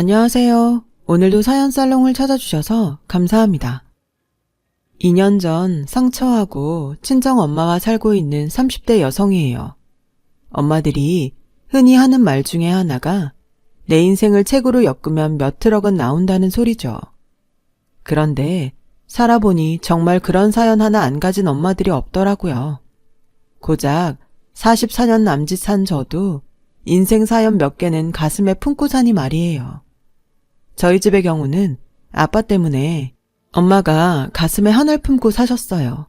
안녕하세요. 오늘도 사연 살롱을 찾아주셔서 감사합니다. 2년 전 상처하고 친정 엄마와 살고 있는 30대 여성이에요. 엄마들이 흔히 하는 말 중에 하나가 내 인생을 책으로 엮으면 몇 트럭은 나온다는 소리죠. 그런데 살아보니 정말 그런 사연 하나 안 가진 엄마들이 없더라고요. 고작 44년 남짓 산 저도 인생 사연 몇 개는 가슴에 품고 사니 말이에요. 저희 집의 경우는 아빠 때문에 엄마가 가슴에 한을 품고 사셨어요.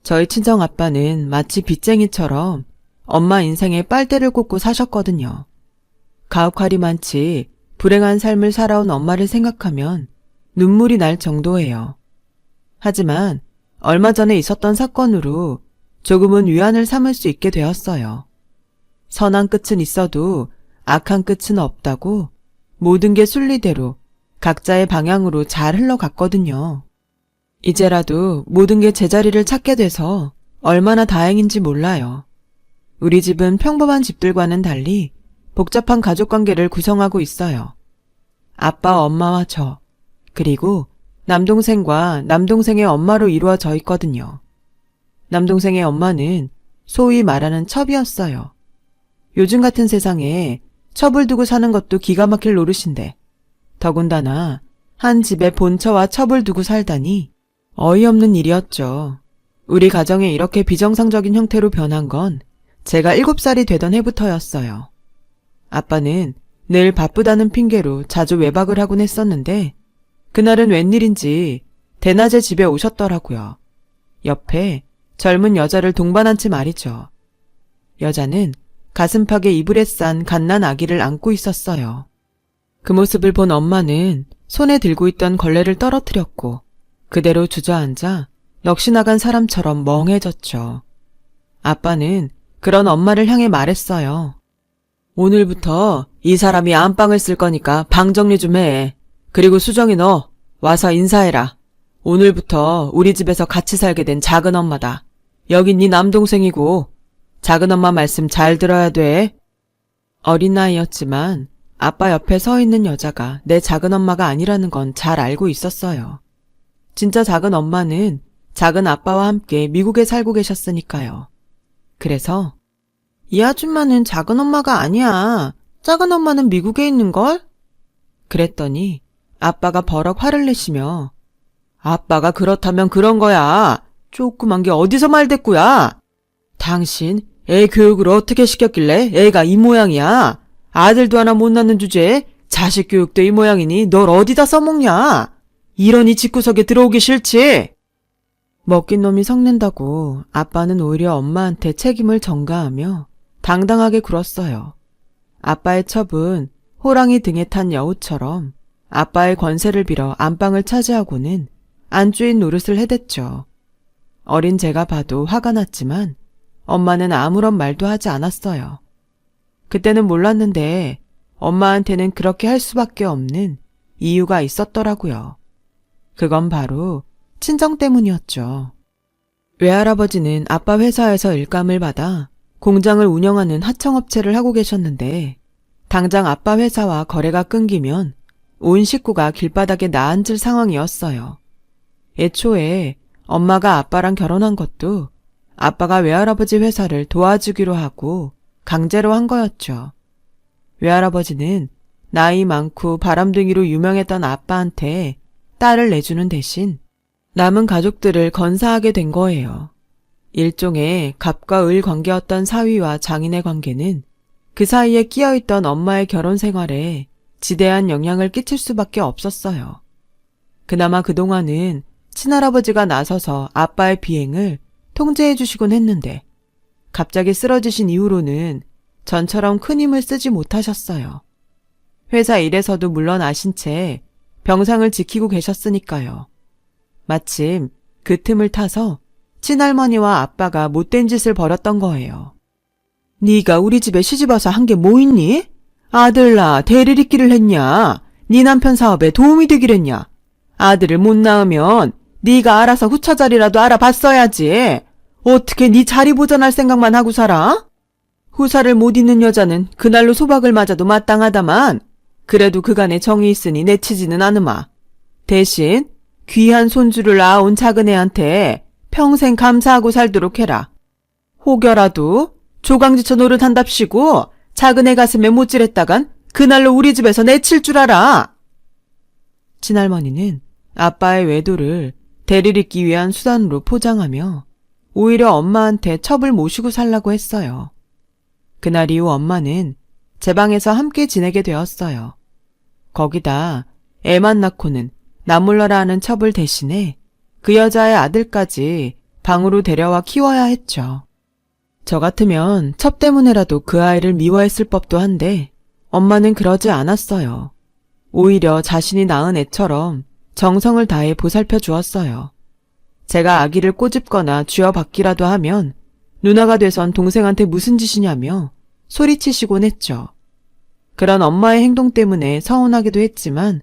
저희 친정 아빠는 마치 빚쟁이처럼 엄마 인생에 빨대를 꽂고 사셨거든요. 가혹하리 많지 불행한 삶을 살아온 엄마를 생각하면 눈물이 날 정도예요. 하지만 얼마 전에 있었던 사건으로 조금은 위안을 삼을 수 있게 되었어요. 선한 끝은 있어도 악한 끝은 없다고 모든 게 순리대로 각자의 방향으로 잘 흘러갔거든요. 이제라도 모든 게 제자리를 찾게 돼서 얼마나 다행인지 몰라요. 우리 집은 평범한 집들과는 달리 복잡한 가족관계를 구성하고 있어요. 아빠, 엄마와 저, 그리고 남동생과 남동생의 엄마로 이루어져 있거든요. 남동생의 엄마는 소위 말하는 첩이었어요. 요즘 같은 세상에 첩을 두고 사는 것도 기가 막힐 노릇인데 더군다나 한 집에 본처와 첩을 두고 살다니 어이없는 일이었죠. 우리 가정이 이렇게 비정상적인 형태로 변한 건 제가 7살이 되던 해부터였어요. 아빠는 늘 바쁘다는 핑계로 자주 외박을 하곤 했었는데 그날은 웬일인지 대낮에 집에 오셨더라고요. 옆에 젊은 여자를 동반한 채 말이죠. 여자는 가슴팍에 이불에 싼 갓난 아기를 안고 있었어요. 그 모습을 본 엄마는 손에 들고 있던 걸레를 떨어뜨렸고 그대로 주저앉아 넋이 나간 사람처럼 멍해졌죠. 아빠는 그런 엄마를 향해 말했어요. 오늘부터 이 사람이 안방을 쓸 거니까 방 정리 좀 해. 그리고 수정이 너 와서 인사해라. 오늘부터 우리 집에서 같이 살게 된 작은 엄마다. 여긴 네 남동생이고 작은 엄마 말씀 잘 들어야 돼. 어린 나이였지만 아빠 옆에 서 있는 여자가 내 작은 엄마가 아니라는 건 잘 알고 있었어요. 진짜 작은 엄마는 작은 아빠와 함께 미국에 살고 계셨으니까요. 그래서 이 아줌마는 작은 엄마가 아니야. 작은 엄마는 미국에 있는걸? 그랬더니 아빠가 버럭 화를 내시며 아빠가 그렇다면 그런 거야. 조그만 게 어디서 말대꾸야. 당신 애 교육을 어떻게 시켰길래 애가 이 모양이야. 아들도 하나 못 낳는 주제에 자식 교육도 이 모양이니 널 어디다 써먹냐. 이러니 집구석에 들어오기 싫지. 먹긴 놈이 성낸다고 아빠는 오히려 엄마한테 책임을 전가하며 당당하게 굴었어요. 아빠의 첩은 호랑이 등에 탄 여우처럼 아빠의 권세를 빌어 안방을 차지하고는 안주인 노릇을 해댔죠. 어린 제가 봐도 화가 났지만 엄마는 아무런 말도 하지 않았어요. 그때는 몰랐는데 엄마한테는 그렇게 할 수밖에 없는 이유가 있었더라고요. 그건 바로 친정 때문이었죠. 외할아버지는 아빠 회사에서 일감을 받아 공장을 운영하는 하청업체를 하고 계셨는데 당장 아빠 회사와 거래가 끊기면 온 식구가 길바닥에 나앉을 상황이었어요. 애초에 엄마가 아빠랑 결혼한 것도 아빠가 외할아버지 회사를 도와주기로 하고 강제로 한 거였죠. 외할아버지는 나이 많고 바람둥이로 유명했던 아빠한테 딸을 내주는 대신 남은 가족들을 건사하게 된 거예요. 일종의 갑과 을 관계였던 사위와 장인의 관계는 그 사이에 끼어있던 엄마의 결혼 생활에 지대한 영향을 끼칠 수밖에 없었어요. 그나마 그동안은 친할아버지가 나서서 아빠의 비행을 통제해 주시곤 했는데 갑자기 쓰러지신 이후로는 전처럼 큰 힘을 쓰지 못하셨어요. 회사 일에서도 물러나신 채 병상을 지키고 계셨으니까요. 마침 그 틈을 타서 친할머니와 아빠가 못된 짓을 벌였던 거예요. 네가 우리 집에 시집와서 한 게 뭐 있니? 아들나 대리리끼를 했냐? 네 남편 사업에 도움이 되기랬냐? 아들을 못 낳으면 네가 알아서 후처자리라도 알아봤어야지. 어떻게 네 자리 보전할 생각만 하고 살아? 후사를 못 잇는 여자는 그날로 소박을 맞아도 마땅하다만 그래도 그간에 정이 있으니 내치지는 않으마. 대신 귀한 손주를 낳아온 작은 애한테 평생 감사하고 살도록 해라. 혹여라도 조강지처 노릇한답시고 작은 애 가슴에 못질했다간 그날로 우리 집에서 내칠 줄 알아. 친할머니는 아빠의 외도를 대를 잇기 위한 수단으로 포장하며 오히려 엄마한테 첩을 모시고 살라고 했어요. 그날 이후 엄마는 제 방에서 함께 지내게 되었어요. 거기다 애만 낳고는 나몰라라 하는 첩을 대신해 그 여자의 아들까지 방으로 데려와 키워야 했죠. 저 같으면 첩 때문에라도 그 아이를 미워했을 법도 한데 엄마는 그러지 않았어요. 오히려 자신이 낳은 애처럼 정성을 다해 보살펴 주었어요. 제가 아기를 꼬집거나 쥐어받기라도 하면 누나가 돼선 동생한테 무슨 짓이냐며 소리치시곤 했죠. 그런 엄마의 행동 때문에 서운하기도 했지만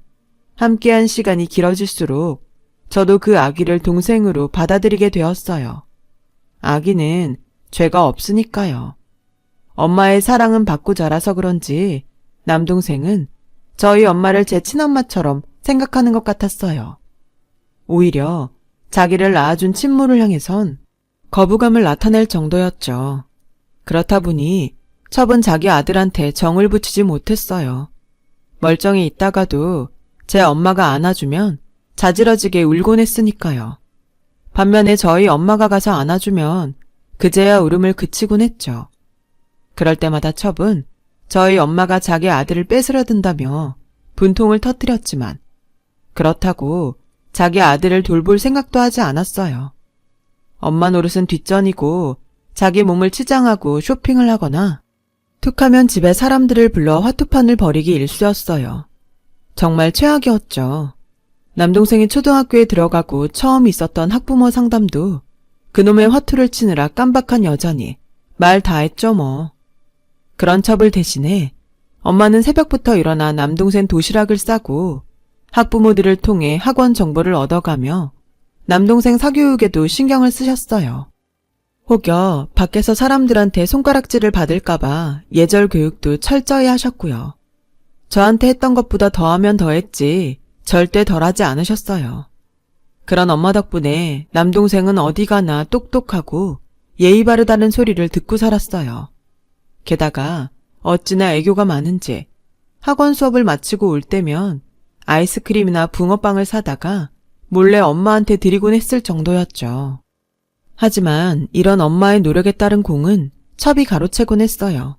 함께한 시간이 길어질수록 저도 그 아기를 동생으로 받아들이게 되었어요. 아기는 죄가 없으니까요. 엄마의 사랑은 받고 자라서 그런지 남동생은 저희 엄마를 제 친엄마처럼 생각하는 것 같았어요. 오히려 자기를 낳아준 친모를 향해선 거부감을 나타낼 정도였죠. 그렇다 보니 첩은 자기 아들한테 정을 붙이지 못했어요. 멀쩡히 있다가도 제 엄마가 안아주면 자지러지게 울곤 했으니까요. 반면에 저희 엄마가 가서 안아주면 그제야 울음을 그치곤 했죠. 그럴 때마다 첩은 저희 엄마가 자기 아들을 뺏으려 든다며 분통을 터뜨렸지만 그렇다고 자기 아들을 돌볼 생각도 하지 않았어요. 엄마 노릇은 뒷전이고 자기 몸을 치장하고 쇼핑을 하거나 툭하면 집에 사람들을 불러 화투판을 벌이기 일쑤였어요. 정말 최악이었죠. 남동생이 초등학교에 들어가고 처음 있었던 학부모 상담도 그놈의 화투를 치느라 깜박한 여자니 말 다 했죠 뭐. 그런 첩을 대신해 엄마는 새벽부터 일어나 남동생 도시락을 싸고 학부모들을 통해 학원 정보를 얻어가며 남동생 사교육에도 신경을 쓰셨어요. 혹여 밖에서 사람들한테 손가락질을 받을까봐 예절 교육도 철저히 하셨고요. 저한테 했던 것보다 더하면 더했지 절대 덜하지 않으셨어요. 그런 엄마 덕분에 남동생은 어디 가나 똑똑하고 예의 바르다는 소리를 듣고 살았어요. 게다가 어찌나 애교가 많은지 학원 수업을 마치고 올 때면 아이스크림이나 붕어빵을 사다가 몰래 엄마한테 드리곤 했을 정도였죠. 하지만 이런 엄마의 노력에 따른 공은 첩이 가로채곤 했어요.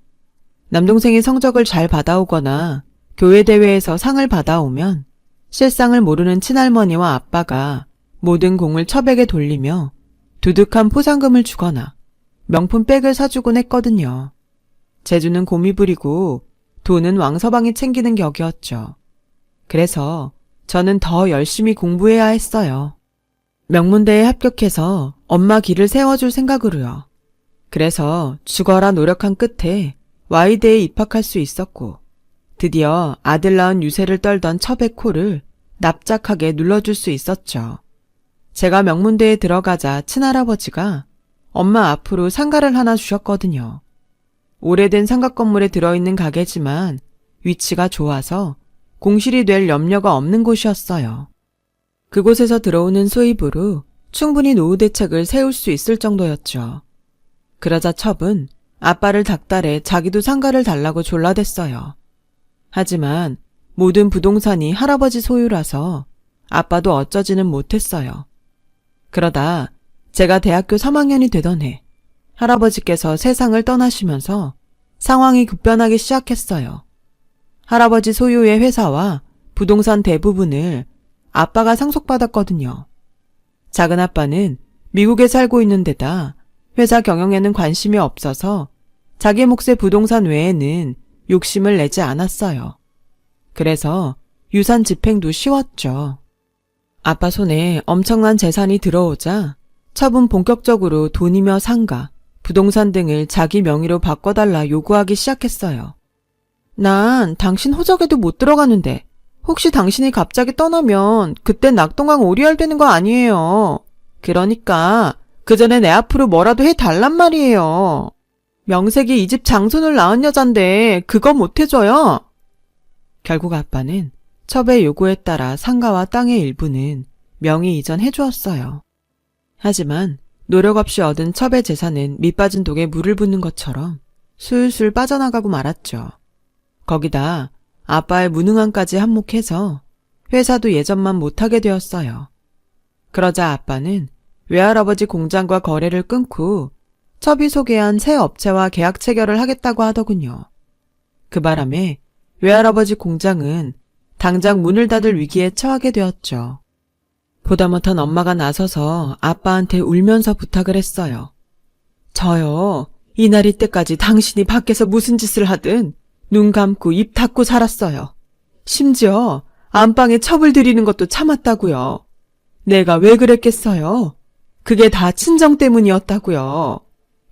남동생이 성적을 잘 받아오거나 교회 대회에서 상을 받아오면 실상을 모르는 친할머니와 아빠가 모든 공을 첩에게 돌리며 두둑한 포상금을 주거나 명품 백을 사주곤 했거든요. 재주는 곰이 부리고 돈은 왕서방이 챙기는 격이었죠. 그래서 저는 더 열심히 공부해야 했어요. 명문대에 합격해서 엄마 길을 세워줄 생각으로요. 그래서 죽어라 노력한 끝에 Y대에 입학할 수 있었고 드디어 아들 낳은 유세를 떨던 첩의 코를 납작하게 눌러줄 수 있었죠. 제가 명문대에 들어가자 친할아버지가 엄마 앞으로 상가를 하나 주셨거든요. 오래된 상가 건물에 들어있는 가게지만 위치가 좋아서 공실이 될 염려가 없는 곳이었어요. 그곳에서 들어오는 수입으로 충분히 노후 대책을 세울 수 있을 정도였죠. 그러자 첩은 아빠를 닥달해 자기도 상가를 달라고 졸라댔어요. 하지만 모든 부동산이 할아버지 소유라서 아빠도 어쩌지는 못했어요. 그러다 제가 대학교 3학년이 되던 해 할아버지께서 세상을 떠나시면서 상황이 급변하기 시작했어요. 할아버지 소유의 회사와 부동산 대부분을 아빠가 상속받았거든요. 작은 아빠는 미국에 살고 있는 데다 회사 경영에는 관심이 없어서 자기 몫의 부동산 외에는 욕심을 내지 않았어요. 그래서 유산 집행도 쉬웠죠. 아빠 손에 엄청난 재산이 들어오자 첩은 본격적으로 돈이며 상가, 부동산 등을 자기 명의로 바꿔달라 요구하기 시작했어요. 난 당신 호적에도 못 들어가는데 혹시 당신이 갑자기 떠나면 그땐 낙동강 오리알 되는 거 아니에요. 그러니까 그 전에 내 앞으로 뭐라도 해달란 말이에요. 명색이 이 집 장손을 낳은 여잔데 그거 못 해줘요? 결국 아빠는 첩의 요구에 따라 상가와 땅의 일부는 명의 이전해 주었어요. 하지만 노력 없이 얻은 첩의 재산은 밑빠진 독에 물을 붓는 것처럼 술술 빠져나가고 말았죠. 거기다 아빠의 무능함까지 한몫해서 회사도 예전만 못하게 되었어요. 그러자 아빠는 외할아버지 공장과 거래를 끊고 첩이 소개한 새 업체와 계약 체결을 하겠다고 하더군요. 그 바람에 외할아버지 공장은 당장 문을 닫을 위기에 처하게 되었죠. 보다 못한 엄마가 나서서 아빠한테 울면서 부탁을 했어요. 저요, 이날이 때까지 당신이 밖에서 무슨 짓을 하든 눈 감고 입 닫고 살았어요. 심지어 안방에 첩을 들이는 것도 참았다고요. 내가 왜 그랬겠어요? 그게 다 친정 때문이었다고요.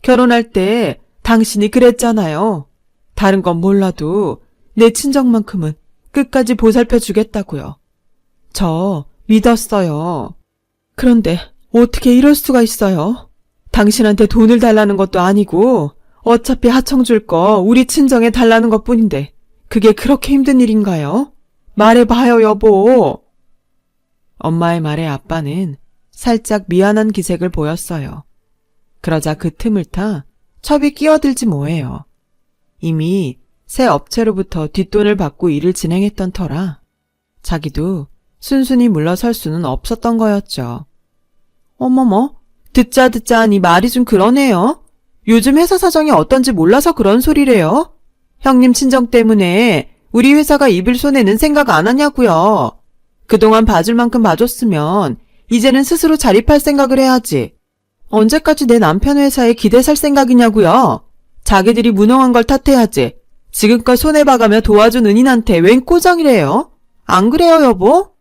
결혼할 때 당신이 그랬잖아요. 다른 건 몰라도 내 친정만큼은 끝까지 보살펴 주겠다고요. 저 믿었어요. 그런데 어떻게 이럴 수가 있어요? 당신한테 돈을 달라는 것도 아니고 어차피 하청 줄 거 우리 친정에 달라는 것뿐인데 그게 그렇게 힘든 일인가요? 말해봐요, 여보. 엄마의 말에 아빠는 살짝 미안한 기색을 보였어요. 그러자 그 틈을 타 첩이 끼어들지 뭐예요. 이미 새 업체로부터 뒷돈을 받고 일을 진행했던 터라 자기도 순순히 물러설 수는 없었던 거였죠. 어머머, 듣자 하니 말이 좀 그러네요. 요즘 회사 사정이 어떤지 몰라서 그런 소리래요. 형님 친정 때문에 우리 회사가 입을 손해는 생각 안 하냐고요. 그동안 봐줄 만큼 봐줬으면 이제는 스스로 자립할 생각을 해야지. 언제까지 내 남편 회사에 기대 살 생각이냐고요. 자기들이 무능한 걸 탓해야지. 지금껏 손해봐가며 도와준 은인한테 웬 꼬장이래요? 안 그래요, 여보?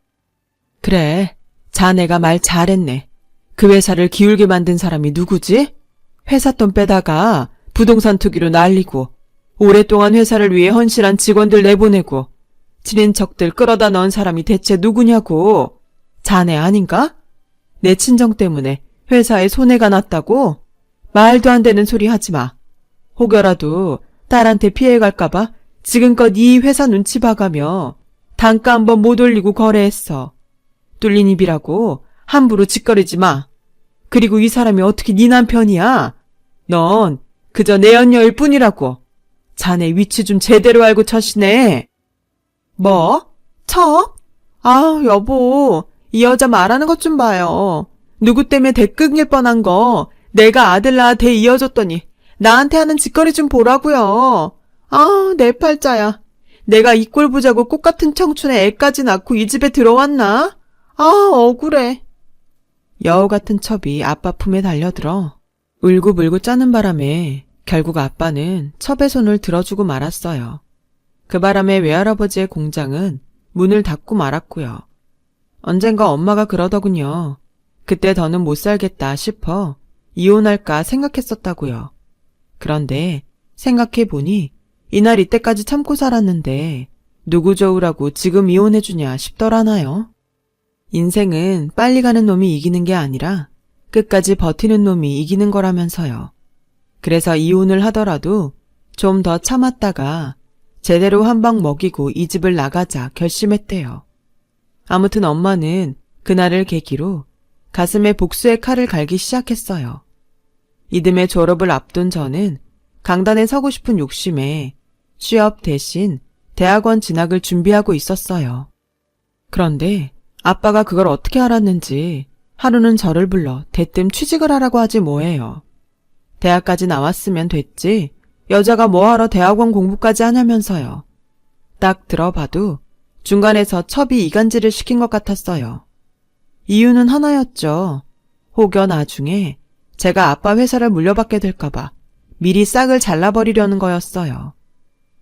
그래, 자네가 말 잘했네. 그 회사를 기울게 만든 사람이 누구지? 회사 돈 빼다가 부동산 투기로 날리고 오랫동안 회사를 위해 헌신한 직원들 내보내고 친인척들 끌어다 넣은 사람이 대체 누구냐고. 자네 아닌가? 내 친정 때문에 회사에 손해가 났다고? 말도 안 되는 소리 하지 마. 혹여라도 딸한테 피해갈까봐 지금껏 이 회사 눈치 봐가며 단가 한번 못 올리고 거래했어. 뚫린 입이라고 함부로 짓거리지 마. 그리고 이 사람이 어떻게 네 남편이야? 넌 그저 내연녀일 뿐이라고. 자네 위치 좀 제대로 알고 처시네. 뭐? 척? 아, 여보, 이 여자 말하는 것 좀 봐요. 누구 때문에 대 끊길 뻔한 거 내가 아들 낳아 대 이어줬더니 나한테 하는 짓거리 좀 보라고요. 아, 내 팔자야. 내가 이 꼴 보자고 꽃 같은 청춘에 애까지 낳고 이 집에 들어왔나? 아, 억울해. 여우 같은 첩이 아빠 품에 달려들어 울고불고 짜는 바람에 결국 아빠는 첩의 손을 들어주고 말았어요. 그 바람에 외할아버지의 공장은 문을 닫고 말았고요. 언젠가 엄마가 그러더군요. 그때 더는 못 살겠다 싶어 이혼할까 생각했었다고요. 그런데 생각해보니 이날 이때까지 참고 살았는데 누구 좋으라고 지금 이혼해주냐 싶더라나요. 인생은 빨리 가는 놈이 이기는 게 아니라 끝까지 버티는 놈이 이기는 거라면서요. 그래서 이혼을 하더라도 좀 더 참았다가 제대로 한 방 먹이고 이 집을 나가자 결심했대요. 아무튼 엄마는 그날을 계기로 가슴에 복수의 칼을 갈기 시작했어요. 이듬해 졸업을 앞둔 저는 강단에 서고 싶은 욕심에 취업 대신 대학원 진학을 준비하고 있었어요. 그런데 아빠가 그걸 어떻게 알았는지 하루는 저를 불러 대뜸 취직을 하라고 하지 뭐예요. 대학까지 나왔으면 됐지 여자가 뭐하러 대학원 공부까지 하냐면서요. 딱 들어봐도 중간에서 첩이 이간질을 시킨 것 같았어요. 이유는 하나였죠. 혹여 나중에 제가 아빠 회사를 물려받게 될까봐 미리 싹을 잘라버리려는 거였어요.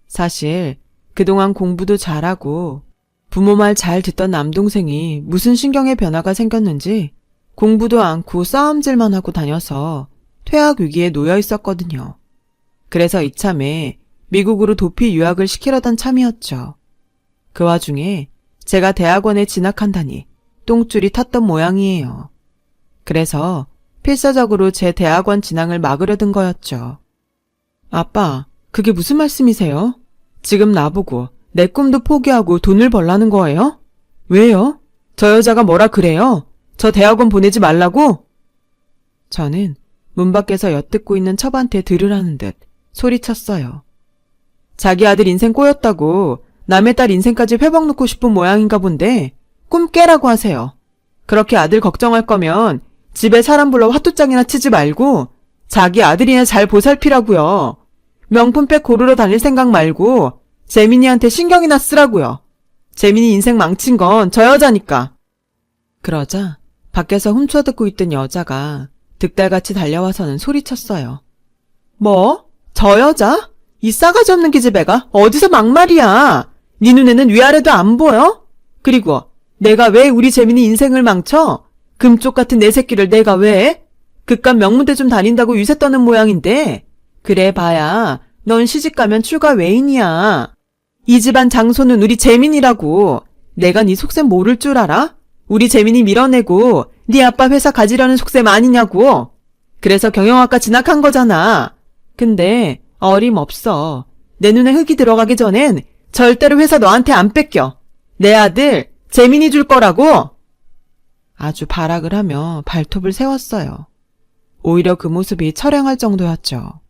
사실 그동안 공부도 잘하고 부모 말 잘 듣던 남동생이 무슨 신경의 변화가 생겼는지 공부도 않고 싸움질만 하고 다녀서 퇴학 위기에 놓여 있었거든요. 그래서 이참에 미국으로 도피 유학을 시키려던 참이었죠. 그 와중에 제가 대학원에 진학한다니 똥줄이 탔던 모양이에요. 그래서 필사적으로 제 대학원 진학을 막으려던 거였죠. 아빠, 그게 무슨 말씀이세요? 지금 나보고 내 꿈도 포기하고 돈을 벌라는 거예요? 왜요? 저 여자가 뭐라 그래요? 저 대학원 보내지 말라고? 저는 문 밖에서 엿듣고 있는 첩한테 들으라는 듯 소리쳤어요. 자기 아들 인생 꼬였다고 남의 딸 인생까지 회복 놓고 싶은 모양인가 본데 꿈 깨라고 하세요. 그렇게 아들 걱정할 거면 집에 사람 불러 화투장이나 치지 말고 자기 아들이나 잘 보살피라고요. 명품백 고르러 다닐 생각 말고 재민이한테 신경이나 쓰라고요. 재민이 인생 망친 건 저 여자니까. 그러자 밖에서 훔쳐듣고 있던 여자가 득달같이 달려와서는 소리쳤어요. 뭐? 저 여자? 이 싸가지 없는 기집애가 어디서 막말이야. 네 눈에는 위아래도 안 보여? 그리고 내가 왜 우리 재민이 인생을 망쳐? 금쪽 같은 내 새끼를 내가 왜? 그깟 명문대 좀 다닌다고 유세 떠는 모양인데 그래 봐야 넌 시집가면 출가 외인이야. 이 집안 장소는 우리 재민이라고. 내가 네 속셈 모를 줄 알아? 우리 재민이 밀어내고 네 아빠 회사 가지려는 속셈 아니냐고. 그래서 경영학과 진학한 거잖아. 근데 어림없어. 내 눈에 흙이 들어가기 전엔 절대로 회사 너한테 안 뺏겨. 내 아들 재민이 줄 거라고. 아주 발악을 하며 발톱을 세웠어요. 오히려 그 모습이 처량할 정도였죠.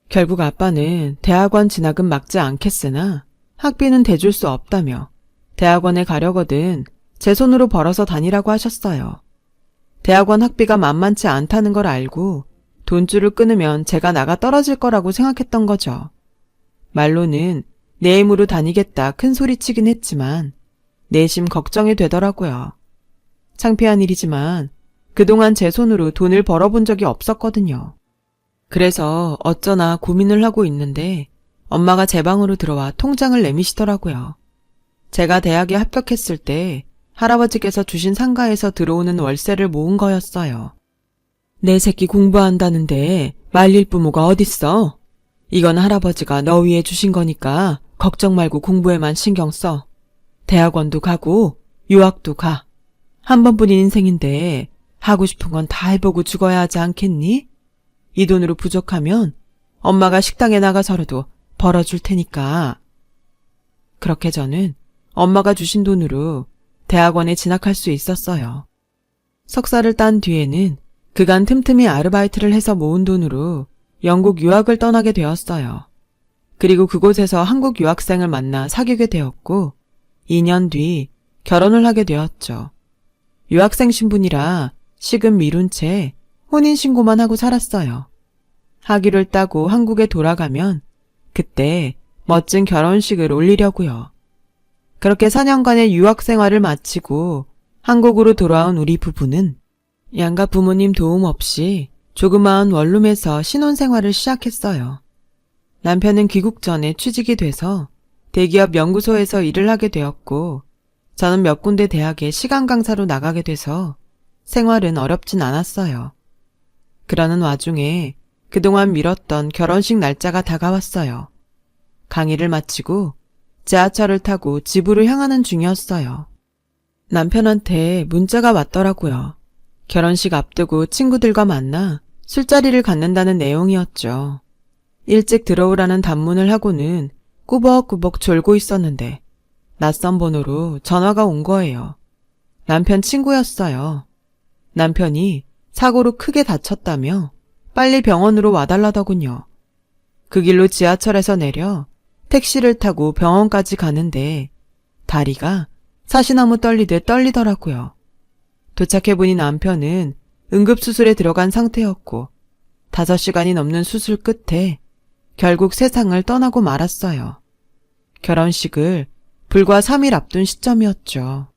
결국 아빠는 대학원 진학은 막지 않겠으나 학비는 대줄 수 없다며 대학원에 가려거든 제 손으로 벌어서 다니라고 하셨어요. 대학원 학비가 만만치 않다는 걸 알고 돈줄을 끊으면 제가 나가 떨어질 거라고 생각했던 거죠. 말로는 내 힘으로 다니겠다 큰 소리치긴 했지만 내심 걱정이 되더라고요. 창피한 일이지만 그동안 제 손으로 돈을 벌어본 적이 없었거든요. 그래서 어쩌나 고민을 하고 있는데 엄마가 제 방으로 들어와 통장을 내미시더라고요. 제가 대학에 합격했을 때 할아버지께서 주신 상가에서 들어오는 월세를 모은 거였어요. 내 새끼 공부한다는데 말릴 부모가 어딨어? 이건 할아버지가 너 위해 주신 거니까 걱정 말고 공부에만 신경 써. 대학원도 가고 유학도 가. 한 번뿐인 인생인데 하고 싶은 건 다 해보고 죽어야 하지 않겠니? 이 돈으로 부족하면 엄마가 식당에 나가서라도 벌어줄 테니까. 그렇게 저는 엄마가 주신 돈으로 대학원에 진학할 수 있었어요. 석사를 딴 뒤에는 그간 틈틈이 아르바이트를 해서 모은 돈으로 영국 유학을 떠나게 되었어요. 그리고 그곳에서 한국 유학생을 만나 사귀게 되었고 2년 뒤 결혼을 하게 되었죠. 유학생 신분이라 식은 미룬 채 혼인신고만 하고 살았어요. 학위를 따고 한국에 돌아가면 그때 멋진 결혼식을 올리려고요. 그렇게 4년간의 유학 생활을 마치고 한국으로 돌아온 우리 부부는 양가 부모님 도움 없이 조그마한 원룸에서 신혼생활을 시작했어요. 남편은 귀국 전에 취직이 돼서 대기업 연구소에서 일을 하게 되었고 저는 몇 군데 대학에 시간 강사로 나가게 돼서 생활은 어렵진 않았어요. 그러는 와중에 그동안 미뤘던 결혼식 날짜가 다가왔어요. 강의를 마치고 지하철을 타고 집으로 향하는 중이었어요. 남편한테 문자가 왔더라고요. 결혼식 앞두고 친구들과 만나 술자리를 갖는다는 내용이었죠. 일찍 들어오라는 단문을 하고는 꾸벅꾸벅 졸고 있었는데 낯선 번호로 전화가 온 거예요. 남편 친구였어요. 남편이 사고로 크게 다쳤다며 빨리 병원으로 와달라더군요. 그 길로 지하철에서 내려 택시를 타고 병원까지 가는데 다리가 사시나무 떨리듯 떨리더라고요. 도착해보니 남편은 응급수술에 들어간 상태였고 5시간이 넘는 수술 끝에 결국 세상을 떠나고 말았어요. 결혼식을 불과 3일 앞둔 시점이었죠.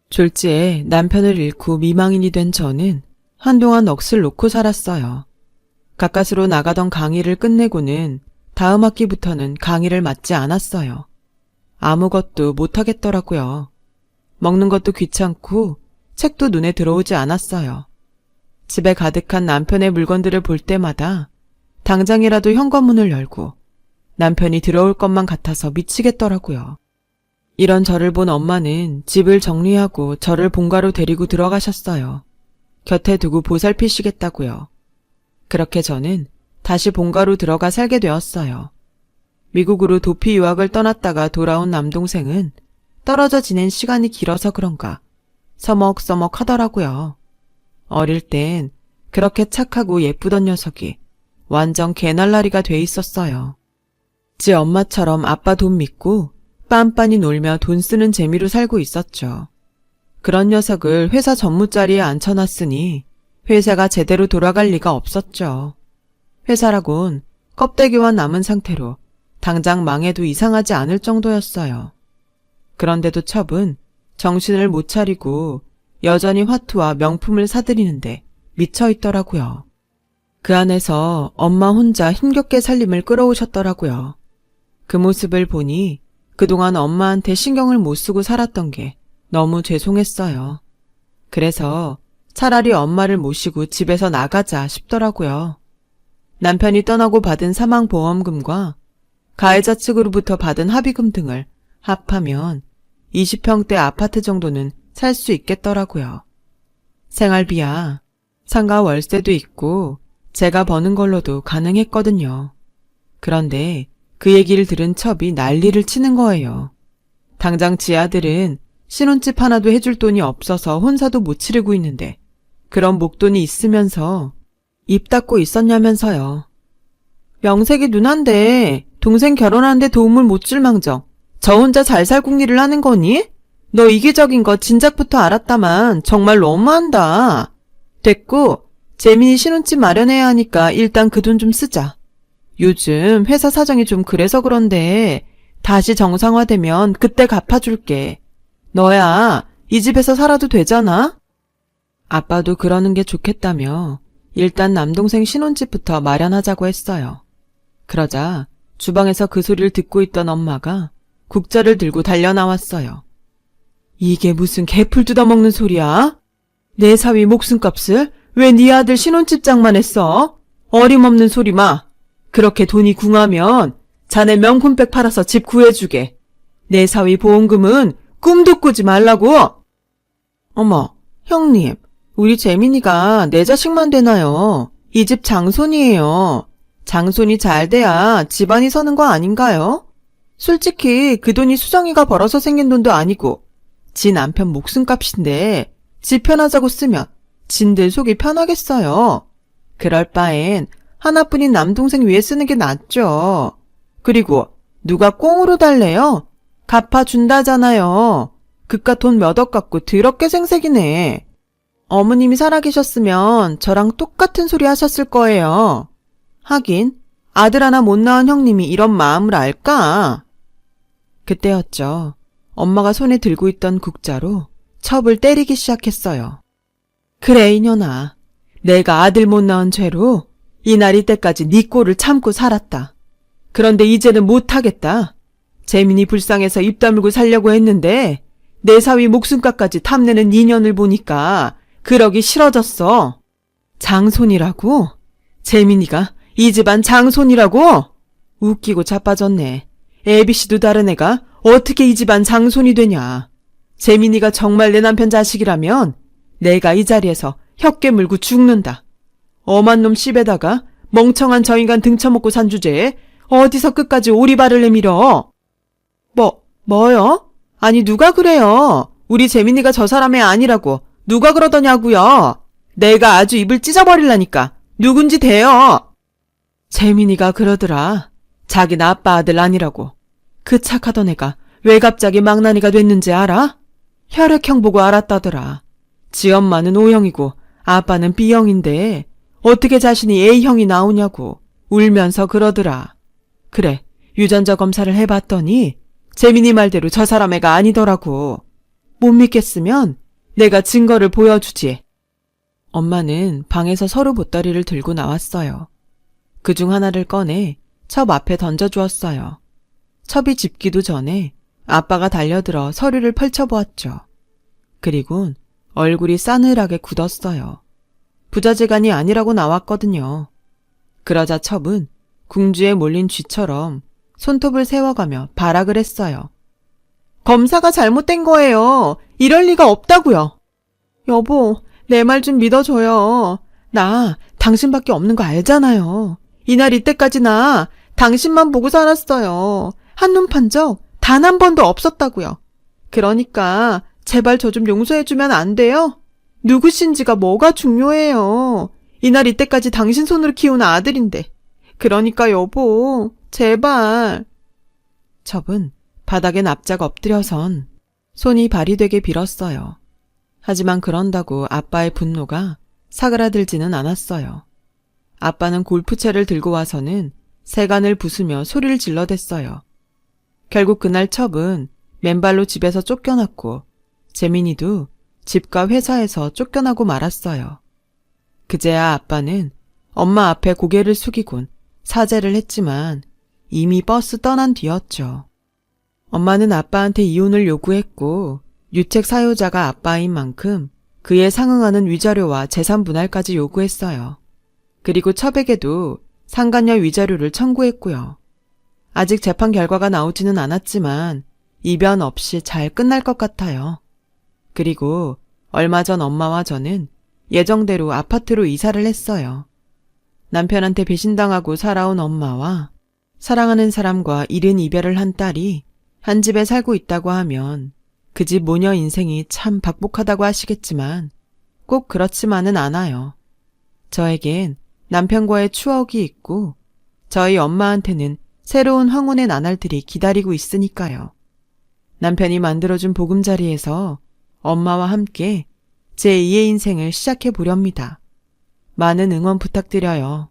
졸지에 남편을 잃고 미망인이 된 저는 한동안 넋을 놓고 살았어요. 가까스로 나가던 강의를 끝내고는 다음 학기부터는 강의를 맡지 않았어요. 아무것도 못하겠더라고요. 먹는 것도 귀찮고 책도 눈에 들어오지 않았어요. 집에 가득한 남편의 물건들을 볼 때마다 당장이라도 현관문을 열고 남편이 들어올 것만 같아서 미치겠더라고요. 이런 저를 본 엄마는 집을 정리하고 저를 본가로 데리고 들어가셨어요. 곁에 두고 보살피시겠다고요. 그렇게 저는 다시 본가로 들어가 살게 되었어요. 미국으로 도피 유학을 떠났다가 돌아온 남동생은 떨어져 지낸 시간이 길어서 그런가 서먹서먹 하더라고요. 어릴 땐 그렇게 착하고 예쁘던 녀석이 완전 개날라리가 돼 있었어요. 지 엄마처럼 아빠 돈 믿고 빤빤히 놀며 돈 쓰는 재미로 살고 있었죠. 그런 녀석을 회사 전무자리에 앉혀놨으니 회사가 제대로 돌아갈 리가 없었죠. 회사라곤 껍데기와 남은 상태로 당장 망해도 이상하지 않을 정도였어요. 그런데도 첩은 정신을 못 차리고 여전히 화투와 명품을 사들이는데 미쳐있더라고요. 그 안에서 엄마 혼자 힘겹게 살림을 끌어오셨더라고요. 그 모습을 보니 그동안 엄마한테 신경을 못 쓰고 살았던 게 너무 죄송했어요. 그래서 차라리 엄마를 모시고 집에서 나가자 싶더라고요. 남편이 떠나고 받은 사망보험금과 가해자 측으로부터 받은 합의금 등을 합하면 20평대 아파트 정도는 살 수 있겠더라고요. 생활비야 상가 월세도 있고 제가 버는 걸로도 가능했거든요. 그런데 그 얘기를 들은 첩이 난리를 치는 거예요. 당장 지 아들은 신혼집 하나도 해줄 돈이 없어서 혼사도 못 치르고 있는데 그런 목돈이 있으면서 입 닫고 있었냐면서요. 명색이 누난데 동생 결혼하는데 도움을 못 줄 망정 저 혼자 잘살궁리를 하는 거니? 너 이기적인 거 진작부터 알았다만 정말 너무한다. 됐고 재민이 신혼집 마련해야 하니까 일단 그 돈 좀 쓰자. 요즘 회사 사정이 좀 그래서 그런데 다시 정상화되면 그때 갚아줄게. 너야 이 집에서 살아도 되잖아? 아빠도 그러는 게 좋겠다며 일단 남동생 신혼집부터 마련하자고 했어요. 그러자 주방에서 그 소리를 듣고 있던 엄마가 국자를 들고 달려나왔어요. 이게 무슨 개풀 뜯어먹는 소리야? 내 사위 목숨값을 왜 네 아들 신혼집 장만했어? 어림없는 소리 마. 그렇게 돈이 궁하면 자네 명품백 팔아서 집 구해주게. 내 사위 보험금은 꿈도 꾸지 말라고. 어머, 형님, 우리 재민이가 내 자식만 되나요? 이 집 장손이에요. 장손이 잘 돼야 집안이 서는 거 아닌가요? 솔직히 그 돈이 수정이가 벌어서 생긴 돈도 아니고 지 남편 목숨값인데 지 편하자고 쓰면 진들 속이 편하겠어요. 그럴 바엔 하나뿐인 남동생 위해 쓰는 게 낫죠. 그리고 누가 꽁으로 달래요? 갚아준다잖아요. 그깟 돈 몇 억 갖고 더럽게 생색이네. 어머님이 살아계셨으면 저랑 똑같은 소리 하셨을 거예요. 하긴 아들 하나 못 낳은 형님이 이런 마음을 알까? 그때였죠. 엄마가 손에 들고 있던 국자로 첩을 때리기 시작했어요. 그래 이년아, 내가 아들 못 낳은 죄로 이날 이때까지 네 꼴을 참고 살았다. 그런데 이제는 못하겠다. 재민이 불쌍해서 입 다물고 살려고 했는데 내 사위 목숨값까지 탐내는 인연을 보니까 그러기 싫어졌어. 장손이라고? 재민이가 이 집안 장손이라고? 웃기고 자빠졌네. 애비씨도 다른 애가 어떻게 이 집안 장손이 되냐. 재민이가 정말 내 남편 자식이라면 내가 이 자리에서 혀깨 물고 죽는다. 엄한 놈 씹에다가 멍청한 저 인간 등쳐먹고 산 주제에 어디서 끝까지 오리발을 내밀어. 뭐요? 아니 누가 그래요? 우리 재민이가 저 사람이 아니라고 누가 그러더냐고요. 내가 아주 입을 찢어버릴라니까 누군지 대요. 재민이가 그러더라. 자기는 아빠 아들 아니라고. 그 착하던 애가 왜 갑자기 망나니가 됐는지 알아? 혈액형 보고 알았다더라. 지 엄마는 O형이고 아빠는 B형인데 어떻게 자신이 A형이 나오냐고 울면서 그러더라. 그래, 유전자 검사를 해봤더니 재민이 말대로 저 사람 애가 아니더라고. 못 믿겠으면 내가 증거를 보여주지. 엄마는 방에서 서류 보따리를 들고 나왔어요. 그중 하나를 꺼내 첩 앞에 던져주었어요. 첩이 짚기도 전에 아빠가 달려들어 서류를 펼쳐보았죠. 그리곤 얼굴이 싸늘하게 굳었어요. 부자재간이 아니라고 나왔거든요. 그러자 첩은 궁주에 몰린 쥐처럼 손톱을 세워가며 발악을 했어요. 검사가 잘못된 거예요. 이럴 리가 없다고요. 여보, 내 말 좀 믿어줘요. 나 당신밖에 없는 거 알잖아요. 이날 이때까지 나 당신만 보고 살았어요. 한눈 판 적 단 한 번도 없었다고요. 그러니까 제발 저 좀 용서해주면 안 돼요? 누구신지가 뭐가 중요해요. 이날 이때까지 당신 손으로 키운 아들인데. 그러니까 여보, 제발. 첩은 바닥에 납작 엎드려선 손이 발이 되게 빌었어요. 하지만 그런다고 아빠의 분노가 사그라들지는 않았어요. 아빠는 골프채를 들고 와서는 세간을 부수며 소리를 질러댔어요. 결국 그날 첩은 맨발로 집에서 쫓겨났고 재민이도 집과 회사에서 쫓겨나고 말았어요. 그제야 아빠는 엄마 앞에 고개를 숙이곤 사죄를 했지만 이미 버스 떠난 뒤였죠. 엄마는 아빠한테 이혼을 요구했고 유책 사유자가 아빠인 만큼 그에 상응하는 위자료와 재산 분할까지 요구했어요. 그리고 첩에게도 상간녀 위자료를 청구했고요. 아직 재판 결과가 나오지는 않았지만 이변 없이 잘 끝날 것 같아요. 그리고 얼마 전 엄마와 저는 예정대로 아파트로 이사를 했어요. 남편한테 배신당하고 살아온 엄마와 사랑하는 사람과 이른 이별을 한 딸이 한 집에 살고 있다고 하면 그 집 모녀 인생이 참 박복하다고 하시겠지만 꼭 그렇지만은 않아요. 저에겐 남편과의 추억이 있고 저희 엄마한테는 새로운 황혼의 나날들이 기다리고 있으니까요. 남편이 만들어준 보금자리에서 엄마와 함께 제2의 인생을 시작해 보렵니다. 많은 응원 부탁드려요.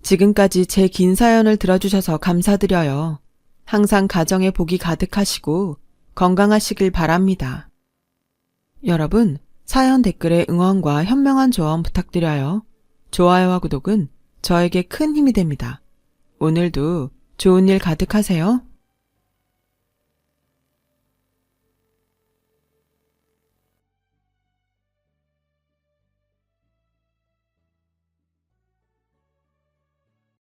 지금까지 제 긴 사연을 들어주셔서 감사드려요. 항상 가정에 복이 가득하시고 건강하시길 바랍니다. 여러분, 사연 댓글에 응원과 현명한 조언 부탁드려요. 좋아요와 구독은 저에게 큰 힘이 됩니다. 오늘도 좋은 일 가득하세요.